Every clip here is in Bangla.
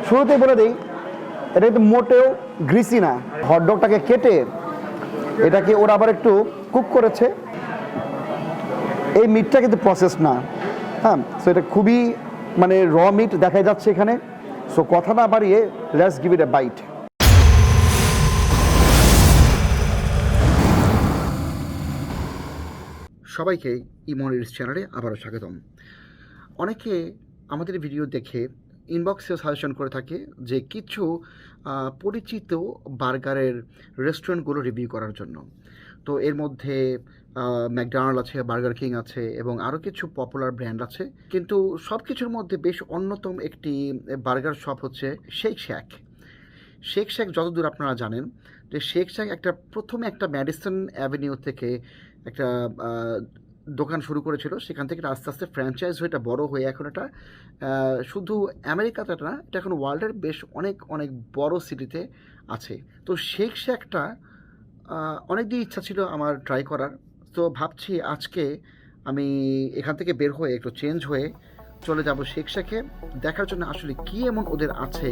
শুরুতেই বলে দিই, এটা কিন্তু মোটেও গ্রিসি না। হটডগটাকে কেটে এটাকে ওরা আবার একটু কুক করেছে। এই মিটটা কিন্তু প্রসেস না, হ্যাঁ। সো এটা খুবই মানে র মিট দেখা যাচ্ছে এখানে। সো কথা না বাড়িয়ে let's give it a bite. সবাইকে ইমনিস চ্যানেলে আবারও স্বাগতম। অনেকে আমাদের ভিডিও দেখে ইনবক্সে সাজেশন করে থাকে যে কিছু পরিচিত বার্গারের রেস্টুরেন্টগুলো রিভিউ করার জন্য। তো এর মধ্যে ম্যাকডোনাল্ড আছে, বার্গার কিং আছে এবং আরও কিছু পপুলার ব্র্যান্ড আছে। কিন্তু সব কিছুর মধ্যে বেশ অন্যতম একটি বার্গার শপ হচ্ছে শেক শ্যাক। শেক শ্যাক যতদূর আপনারা জানেন যে শেক শ্যাক প্রথমে একটা ম্যাডিসন অ্যাভিনিউ থেকে একটা দোকান শুরু করেছিল। সেখান থেকে আস্তে আস্তে ফ্র্যাঞ্চাইজ হয়ে এটা বড়ো হয়ে এখন এটা শুধু আমেরিকাতে না, এটা এখন ওয়ার্ল্ডের বেশ অনেক অনেক বড় সিটিতে আছে। তো শেক শ্যাকটা অনেক দিন ইচ্ছা ছিল আমার ট্রাই করার। তো ভাবছি আজকে আমি এখান থেকে বের হয়ে একটু চেঞ্জ হয়ে চলে যাব শেক শ্যাকে, দেখার জন্য আসলে কী এমন ওদের আছে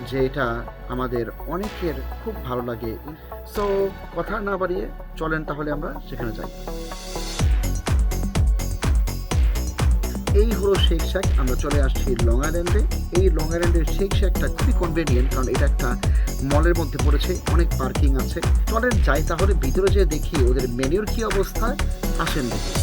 যে এটা আমাদের অনেকের খুব ভালো লাগে। সো কথা না বাড়িয়ে চলেন তাহলে আমরা সেখানে যাই। এই হলো শেক শ্যাক। আমরা চলে আসছি লং আইল্যান্ডে। এই লং আইল্যান্ডের শেক শ্যাকটা খুবই কনভেনিয়েন্ট, কারণ এটা একটা মলের মধ্যে পড়েছে, অনেক পার্কিং আছে। চলেন যাই তাহলে ভিতরে যেয়ে দেখি ওদের মেনুর কী অবস্থা। আসেন দেখি।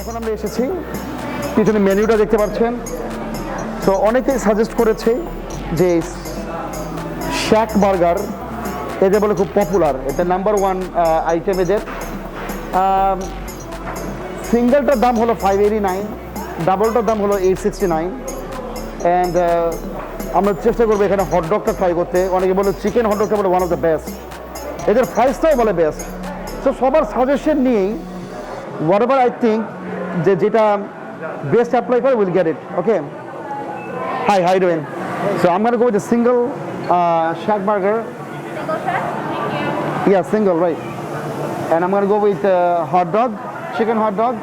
এখন আমরা এসেছি, পিছনে মেনুটা দেখতে পাচ্ছেন। তো অনেকেই সাজেস্ট করেছে যে শ্যাক বার্গার এদের বলে খুব পপুলার, এটা নাম্বার 1 আইটেম এদের। সিঙ্গেলটার দাম হলো 589, ডাবলটার দাম হলো 869। অ্যান্ড আমরা চেষ্টা করবো এখানে হটডগটা ট্রাই করতে। অনেকে বলে চিকেন হটডগটা বলে ওয়ান অফ দ্য বেস্ট, এদের ফ্রাইসটাও বলে বেস্ট। তো সবার সাজেশন নিয়েই whatever I think যেটা best apply for will get it. Okay. Hi, how you doing? So I'm gonna go with a single shack burger. Single shack? Thank you. Yeah, single, right. And I'm gonna go with hot dog, chicken hot dog.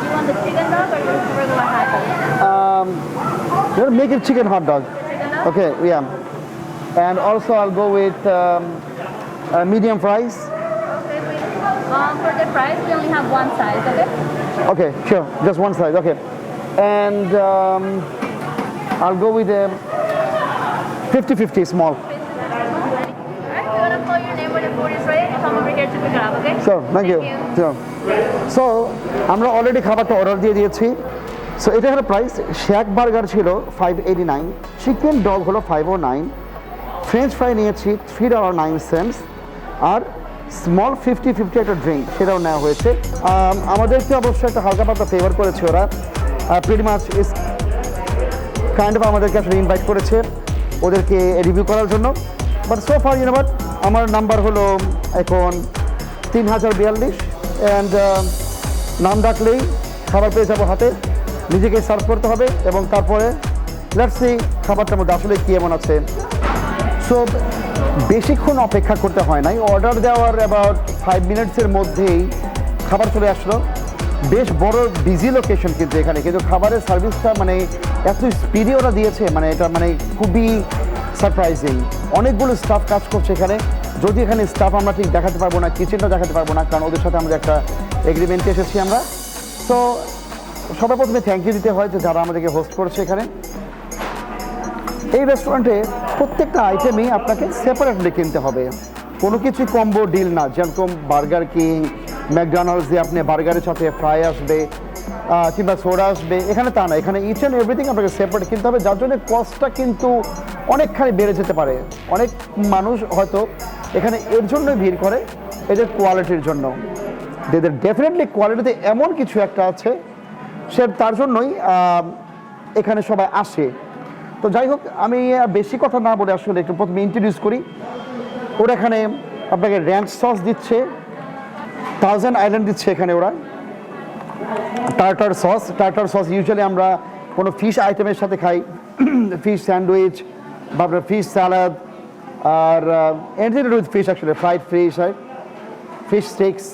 You want the chicken dog or you want the regular hot dog? We'll make it chicken hot dog. Chicken dog? Okay, yeah. And also I'll go with medium fries. For the price, we only have one size, okay? Okay, sure. Just one size. Okay. And I'll go with a 50-50 small. Alright, we're gonna call your name when the food is ready and come over here to pick it up, okay? Sure, thank you. Sure. So আমরা অলরেডি খাবারটা অর্ডার দিয়ে দিয়েছি। সো এটা হলো প্রাইস। শ্যাক বার্গার ছিল 589, চিকেন ডগ হলো 509, ফ্রেঞ্চ ফ্রাই নিয়েছি $3.09, আর স্মল 50-50 একটা ড্রিঙ্ক সেটাও নেওয়া হয়েছে। আমাদেরকে অবশ্যই একটা হালকা পাতলা ফেভার করেছে ওরা, pretty much is kind of আমাদেরকে আসলে ইনভাইট করেছে ওদেরকে রিভিউ করার জন্য। But so far YONO but আমার নাম্বার হলো এখন 3042 অ্যান্ড নাম ডাকলেই খাবার পেয়ে যাবো হাতে, নিজেকে সার্ভ করতে হবে এবং তারপরে লেটস সি খাবারটার মধ্যে আসলে কী এমন আছে। সো বেশিক্ষণ অপেক্ষা করতে হয় নাই, অর্ডার দেওয়ার অ্যাবাউট 5 মিনিটসের মধ্যেই খাবার চলে আসলো। বেশ বড় বিজি লোকেশন কিন্তু এখানে, কিন্তু খাবারের সার্ভিসটা মানে এত স্পিডে ওরা দিয়েছে, মানে এটা মানে খুবই সারপ্রাইজিং। অনেকগুলো স্টাফ কাজ করছে এখানে, যদি এখানে স্টাফ আমরা ঠিক দেখাতে পারবো না, কিচেনটা দেখাতে পারবো না, কারণ ওদের সাথে আমাদের একটা এগ্রিমেন্টে এসেছি আমরা। তো সবার প্রথমে থ্যাংক ইউ দিতে হয় যে যারা আমাদেরকে হোস্ট করেছে এখানে। এই রেস্টুরেন্টে প্রত্যেকটা আইটেমই আপনাকে সেপারেটলি কিনতে হবে, কোনো কিছুই কম্বো ডিল না। যেরকম বার্গার কিং, ম্যাকডোনাল্ডস দিয়ে আপনি বার্গারের সাথে ফ্রাই আসবে, কিংবা সোডা আসবে, এখানে তা না, এখানে ইচ অ্যান্ড এভরিথিং আপনাকে সেপারেট কিনতে হবে, যার জন্য কস্টটা কিন্তু অনেকখানি বেড়ে যেতে পারে। অনেক মানুষ হয়তো এখানে এর জন্যই ভিড় করে, এদের কোয়ালিটির জন্য। এদের ডেফিনেটলি কোয়ালিটিতে এমন কিছু একটা আছে, সে তার জন্যই এখানে সবাই আসে। তো যাই হোক, আমি বেশি কথা না বলে আসলে একটু প্রথমে ইন্ট্রোডিউস করি। ওরা এখানে আপনাকে র্যাঞ্চ সস দিচ্ছে, থাউজেন্ড আইল্যান্ড দিচ্ছে এখানে ওরা, টার্টার সস ইউজুয়ালি আমরা কোনো ফিশ আইটেমের সাথে খাই, ফিশ স্যান্ডউইচ বা আপনার ফিশ স্যালাড, আর anything to do with fish actually, fried fish, fish sticks.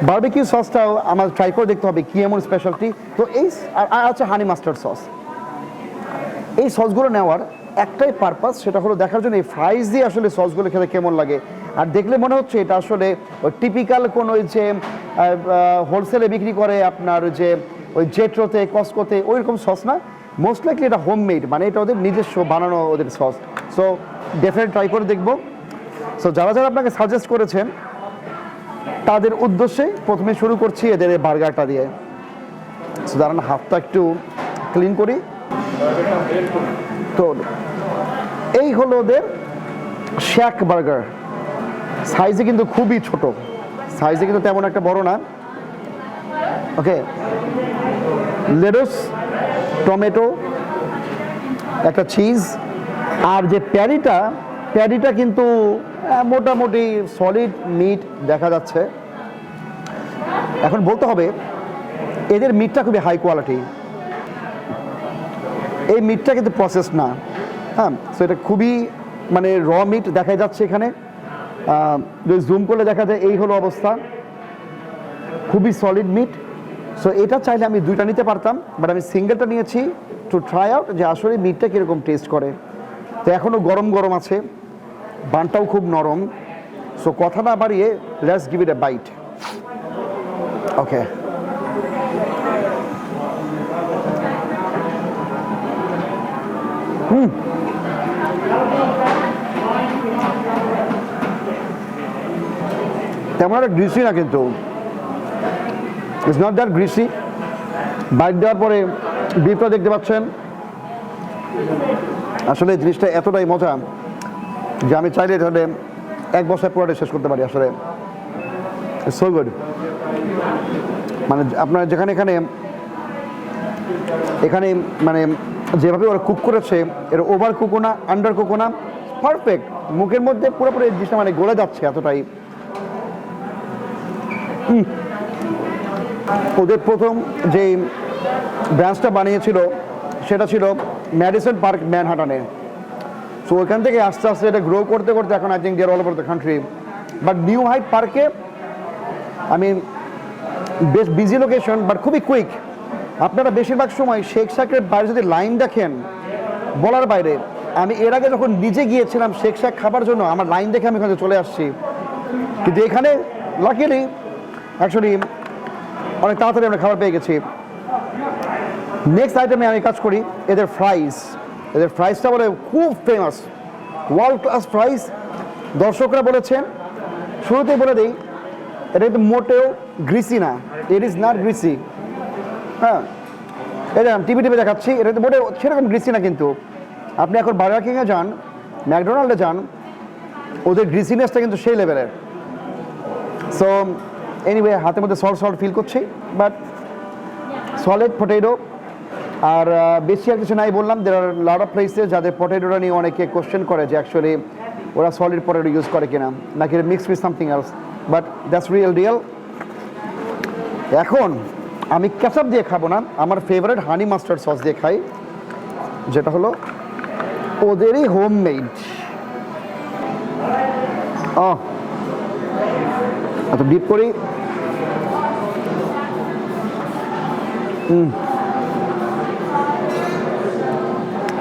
Barbecue সসটাও আমার ট্রাই করে দেখতে হবে কী এমন স্পেশালিটি। তো এই আর আছে হানি মাস্টার্ড সস। এই সসগুলো নেওয়ার একটাই পারপাস, সেটা হলো দেখার জন্য এই ফ্রাইজ দিয়ে আসলে সসগুলো খেতে কেমন লাগে। আর দেখলে মনে হচ্ছে এটা আসলে ওই টিপিক্যাল কোনো ওই যে হোলসেলে বিক্রি করে আপনার যে ওই জেট্রোতে, কস্কোতে, ওই রকম সস না, মোস্ট লাইকলি এটা হোমমেড, মানে এটা ওদের নিজস্ব বানানো ওদের সস। সো ডেফিনেট ট্রাই করে দেখবো। সো যারা যারা আপনাকে সাজেস্ট করেছেন তাদের উদ্দেশ্যে প্রথমে শুরু করছি এদের এই বার্গারটা দিয়ে। সো দাঁড়ান, হাতটা একটু ক্লিন করি। তো এই হলো ওদের শ্যাক বার্গার। সাইজে কিন্তু খুবই ছোট, সাইজে কিন্তু তেমন একটা বড় না। ওকে, লেটুস, টমেটো, একটা চিজ, আর যে প্যারিটা কিন্তু মোটামুটি সলিড মিট দেখা যাচ্ছে। এখন বলতে হবে এদের মিটটা খুবই হাই কোয়ালিটি। এই মিটটা কিন্তু প্রসেস না, হ্যাঁ। সো এটা খুবই মানে র মিট দেখা যাচ্ছে এখানে, যদি জুম করলে দেখা যায় এই হলো অবস্থা, খুবই সলিড মিট। সো এটা চাইলে আমি দুইটা নিতে পারতাম, বাট আমি সিঙ্গেলটা নিয়েছি টু ট্রাই আউট যে আসলে মিটটা কীরকম টেস্ট করে। তো এখনও গরম গরম আছে, বানটাও খুব নরম। সো কথা না বাড়িয়ে let's give it a bite. Okay, তেমন একটা গ্রিসি না, কিন্তু it's not that greasy. Bite দেওয়ার পরে বিফটা দেখতে পাচ্ছেন, আসলে জিনিসটা এতটাই মজা যে আমি চাইলে তাহলে এক বছর পুরোটা শেষ করতে পারি। আসলে সো গুড। মানে আপনার যেখানে এখানে মানে যেভাবে ওরা কুক করেছে, এর ওভার কুকও না, আন্ডার কুকও না, পারফেক্ট। মুখের মধ্যে পুরোপুরি জিনিসটা মানে গলে যাচ্ছে এতটাই। ওদের প্রথম যে ব্রাঞ্চটা বানিয়েছিল সেটা ছিল ম্যাডিসন পার্ক, ম্যানহাটনে। সো ওইখান থেকে আস্তে আস্তে এটা গ্রো করতে করতে এখন I think they are all over the country. But new height পার্কে আমি বেশ বিজি লোকেশন, বাট খুবই কুইক। আপনারা বেশিরভাগ সময় শেখ শাকের বাইরে যদি লাইন দেখেন, বলার বাইরে। আমি এর আগে যখন নিজে গিয়েছিলাম শেখ শাক খাবার জন্য, আমার লাইন দেখে আমি এখানে চলে আসছি। কিন্তু এখানে লাকিলি অ্যাকচুয়ালি অনেক তাড়াতাড়ি আমরা খাবার পেয়ে গেছি। নেক্সট আইটেমে আমি কাজ করি এদের ফ্রাইসটা বলে খুব ফেমাস, ওয়ার্ল্ড ক্লাস ফ্রাইস। দর্শকরা বলেছেন, শুরুতেই বলে দিই, এটা কিন্তু মোটেও গ্রিসি না, ইট ইজ নট গ্রিসি। হ্যাঁ, এটা টিভি দেখাচ্ছি, এটা কিন্তু মোটেও সেরকম গ্রিসি না। কিন্তু আপনি এখন বার্গার কিংয়ে যান, ম্যাকডোনাল্ডে যান, ওদের গ্রিসিনেসটা কিন্তু সেই লেভেলের। সো এনিওয়ে, হাতের মধ্যে সল্ট ফিল করছি, বাট সলিড পটেটো। আর বেশি আর কিছু নাই বললাম। দের আর লট অফ প্লেসেস যাদের পটেটোটা নিয়ে অনেকে কোশ্চেন করে যে অ্যাকচুয়ালি ওরা সলিড পটেটো ইউজ করে কিনা, নাকি mix with something else, but that's real. এখন আমি কেচাপ দিয়ে খাবো না, আমার ফেভারিট হানি মাস্টার্ড সস দিয়ে খাই, যেটা হলো ওদেরই হোমমেড। এত ডিপ করি।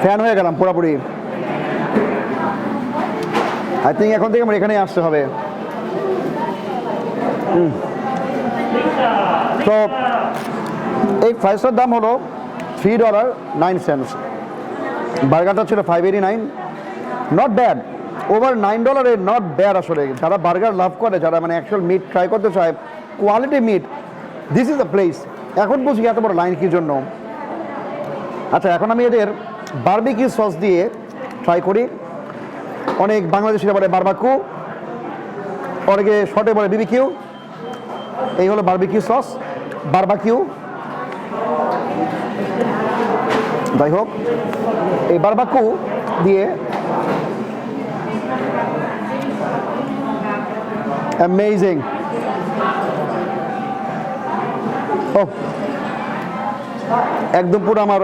ফ্যান হয়ে গেলাম পুরোপুরি। আই থিঙ্ক এখন থেকে আমার এখানেই আসতে হবে। তো এই ফ্রাইসটার দাম হলো $3.09। বার্গারটা ছিল $5.89। Not bad, over $9 not bad. আসলে যারা বার্গার লাভ করে, যারা মানে অ্যাকচুয়াল মিট ট্রাই করতে চায়, quality meat, this is the place. এখন বুঝি এত বড় লাইন কী জন্য। আচ্ছা, এখন আমি এদের বারবিকিউ সস দিয়ে ট্রাই করি। অনেক বাংলাদেশিরা বলে বারবাকু, অনেকে শর্টে বলে বিবিকিউ। এই হলো বারবিকিউ সস, বারবাকিউ। যাই হোক, এই বারবাকু দিয়ে অ্যামেজিং। ও, একদম পুরো আমার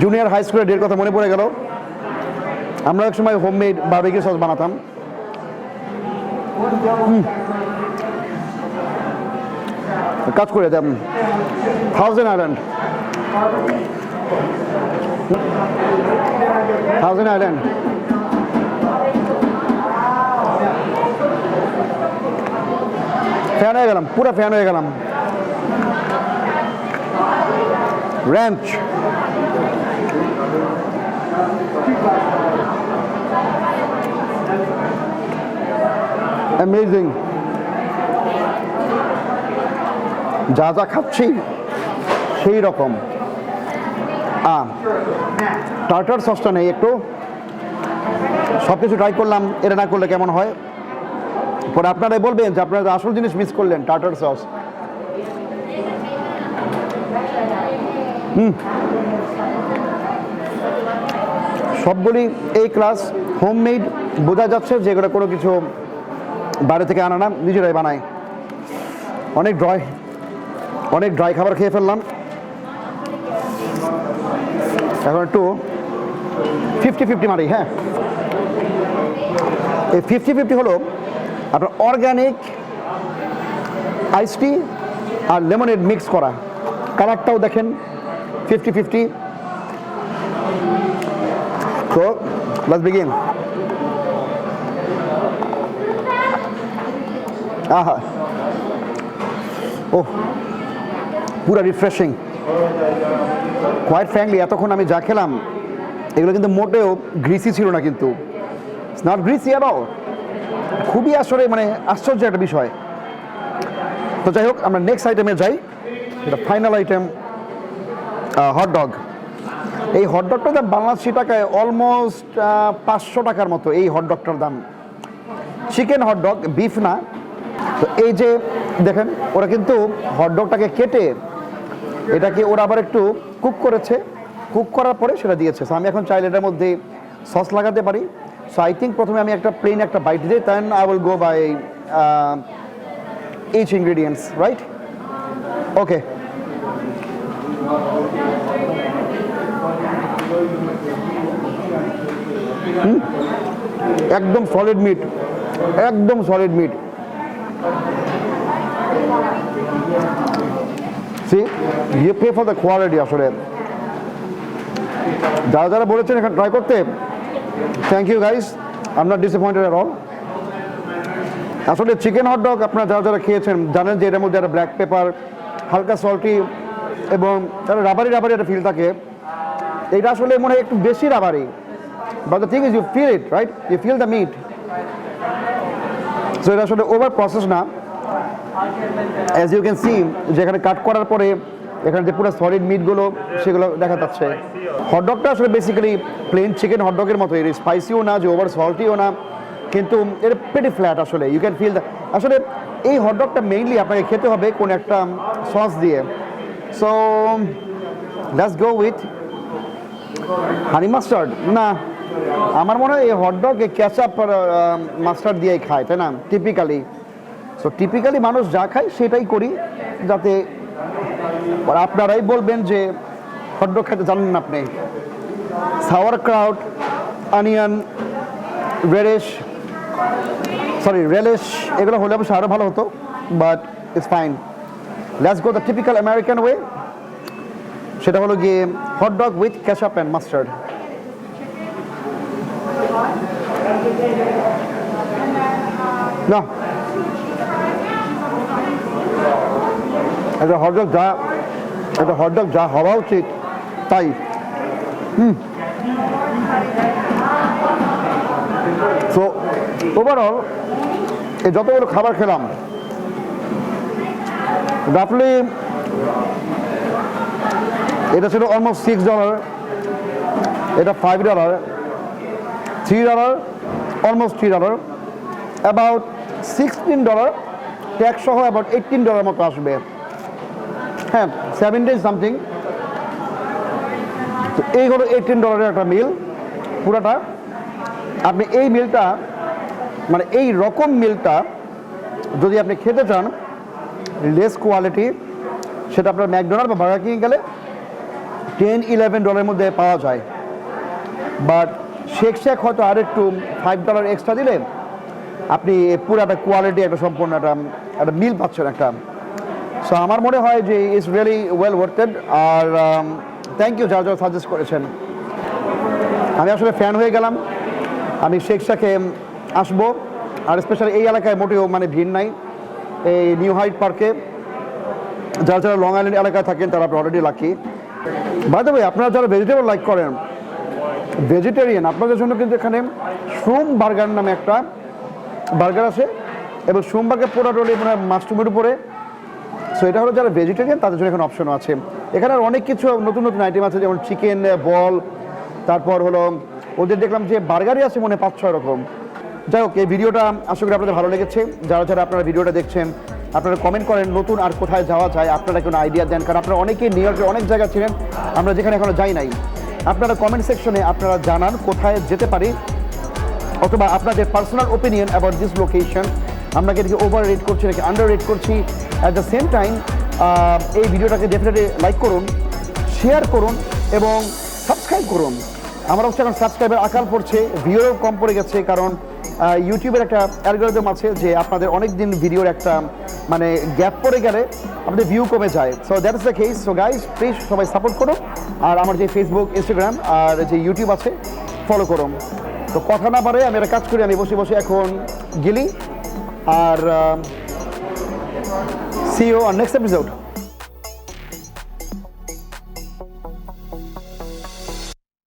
জুনিয়র হাই স্কুলের ডের কথা মনে পড়ে গেল। আমরা এক সময় হোমমেড বারবিকিউ সস বানাতাম। কাজ করে then thousand island, thousand island. Fan হয়ে গেলাম, পুরো ফ্যান হয়ে গেলাম। Ranch, amazing. যা যা খাচ্ছি সেই রকম। টার্টার সসটা নেই একটু, সব কিছু ট্রাই করলাম, এটা না করলে কেমন হয়। পরে আপনারাই বলবেন যে আপনারা আসল জিনিস মিস করলেন, টার্টার সস। সবগুলি এই ক্লাস হোমমেড, বোঝা যাচ্ছে যে এগুলো কোনো কিছু বাইরে থেকে আনা না, নিজেরাই বানায়। অনেক ড্রাই খাবার খেয়ে ফেললাম। এখন একটু 50-50 মারি। হ্যাঁ, এই 50-50 হলো আপনার অর্গ্যানিক আইস টি আর লেমনেড মিক্স করা। কালারটাও দেখেন 50-50। তো লেটস বিগিন। আহা, ও পুরা রিফ্রেশিং। কোয়াইট ফ্র্যাঙ্কলি এতক্ষণ আমি যা খেলাম এগুলো কিন্তু মোটেও গ্রিসি ছিল না, কিন্তু it's not greasy at all. খুবই আসলে মানে আশ্চর্য একটা বিষয়। তো যাই হোক, আমরা নেক্সট আইটেমে যাই। এটা ফাইনাল আইটেম, হটডগ। এই হটডগটার দাম বাংলাদেশি টাকায় অলমোস্ট 500 টাকার মতো। এই হটডগটার দাম চিকেন হটডগ, বিফ না। তো এই যে দেখেন, ওরা কিন্তু হটডগটাকে কেটে এটাকে ওরা আবার একটু কুক করেছে, কুক করার পরে সেটা দিয়েছে। সো আমি এখন চাইলে এটার মধ্যে সস লাগাতে পারি। সো আই থিঙ্ক প্রথমে আমি একটা প্লেন একটা বাইট দিই, then I will go by each ingredients, right? Okay. একদম সলিড মিট, একদম solid meat. See, you pay for the quality আসলে। যারা যারা বলেছেন এখানে ট্রাই করতে, thank you guys, I am not disappointed at all. আসলে চিকেন হটডগ আপনারা যারা যারা খেয়েছেন জানেন যে এটার মধ্যে একটা ব্ল্যাক পেপার, হালকা সল্টি এবং রাবারি রাবারি একটা ফিল থাকে। এটা আসলে মনে হয় একটু বেশি rubbery, but the thing is you feel it, right? You feel the meat. So এটা আসলে ওভার প্রসেস না। অ্যাজ ইউ ক্যান সি, যেখানে কাট করার পরে এখানে যে পুরো সলিড মিটগুলো সেগুলো দেখা যাচ্ছে। হটডগটা আসলে বেসিক্যালি প্লেন চিকেন হটডগের মতো, এর স্পাইসিও না, যে ওভার সল্টিও না, কিন্তু এর পেটি ফ্ল্যাট আসলে। ইউ ক্যান ফিল দ্য, আসলে এই হটডগটা মেইনলি আপনাকে খেতে হবে কোন একটা সস দিয়ে। So let's go with honey mustard. না, আমার মনে হয় এই হটডগ ক্যাচআপ মাস্টার্ড দিয়েই খায়, তাই না টিপিক্যালি? সো টিপিক্যালি মানুষ যা খায় সেটাই করি, যাতে আপনারাই বলবেন যে হটডগ খেতে জানেন না আপনি। সাওয়ার ক্রাউট, অনিয়ন, রেলিশ এগুলো হলে অবশ্যই আরও ভালো হতো, but it's fine. Let's go the typical American way, সেটা হলো গিয়ে hot dog with ketchup and mustard. না, এটা হটডগ যা হওয়া উচিত তাই। সো ওভারঅল এই যতগুলো খাবার খেলাম রাফলি এটা ছিল অলমোস্ট $6, এটা $5, $3, অলমোস্ট $3, অ্যাবাউট $16, ট্যাক্স সহ অ্যাবাউট $18 মতো আসবে। হ্যাঁ, 17 সামথিং। তো এই হলো $18 একটা মিল পুরাটা। আপনি এই মিলটা মানে এই রকম মিলটা যদি আপনি খেতে চান লেস কোয়ালিটি, সেটা আপনার ম্যাকডোনাল্ড বা বার্গার কিং গেলে $10-11 মধ্যে পাওয়া যায়। বাট শেক শ্যাক হয়তো আর একটু $5 এক্সট্রা দিলে আপনি পুরো একটা কোয়ালিটি একটা সম্পূর্ণ একটা মিল পাচ্ছেন একটা। সো আমার মনে হয় যে ইটস রিয়েলি ওয়েল ওয়ার্থেড। আর থ্যাংক ইউ যারা যারা সাজেস্ট করেছেন। আমি আসলে ফ্যান হয়ে গেলাম। আমি শেক শ্যাকে আসবো। আর স্পেশালি এই এলাকায় মোটেও মানে ভিড় নাই। এই নিউ হাইট পার্কে যারা যারা লং আইল্যান্ড এলাকায় থাকেন তারা already lucky. By the way, আপনারা যারা ভেজিটেবল লাইক করেন, ভেজিটেরিয়ান, আপনাদের জন্য কিন্তু এখানে শ্রুম বার্গার নামে একটা বার্গার আছে এবং শ্রুম বার্গার পোটাটোলি মানে মাশরুমের উপরে। সো এটা হলো যারা ভেজিটেরিয়ান তাদের জন্য এখানে অপশনও আছে। এখানে আর অনেক কিছু নতুন নতুন আইটেম আছে, যেমন চিকেন বল, তারপর হলো ওদের দেখলাম যে বার্গারই আছে মনে 5-6 রকম। যাই হোক, এই ভিডিওটা আশা করি আপনাদের ভালো লেগেছে। যারা যারা আপনারা ভিডিওটা দেখছেন আপনারা কমেন্ট করেন নতুন আর কোথায় যাওয়া যায়, আপনারা কোনো আইডিয়া দেন। কারণ আপনারা অনেকেই নিউ ইয়র্কের অনেক জায়গা ছিলেন আমরা যেখানে এখনো যাই নাই। আপনারা কমেন্ট সেকশনে আপনারা জানান কোথায় যেতে পারি, অথবা আপনাদের personal opinion about this location. আমরা কি এটাকে ওভার রেট করছি নাকি আন্ডার রেট করছি। অ্যাট দ্য সেম টাইম এই ভিডিওটাকে ডেফিনেটলি লাইক করুন, শেয়ার করুন এবং সাবস্ক্রাইব করুন। আমার অবশ্যই এখন সাবস্ক্রাইবের আকাল পড়ছে, ভিডিও কম পড়ে গেছে, কারণ ইউটিউবের একটা অ্যালগরিদম আছে যে আপনাদের অনেক দিন ভিডিওর একটা মানে গ্যাপ পড়ে গেলে আপনাদের ভিউ কমে যায়। So that is the case. So guys please সবাই সাপোর্ট করুন। আর আমার যে ফেসবুক, ইনস্টাগ্রাম আর যে ইউটিউব আছে ফলো করুন। তো কথা না পারে আমি একটা কাজ করি, আমি বসে বসে এখন গেলি। আর see you on next episode.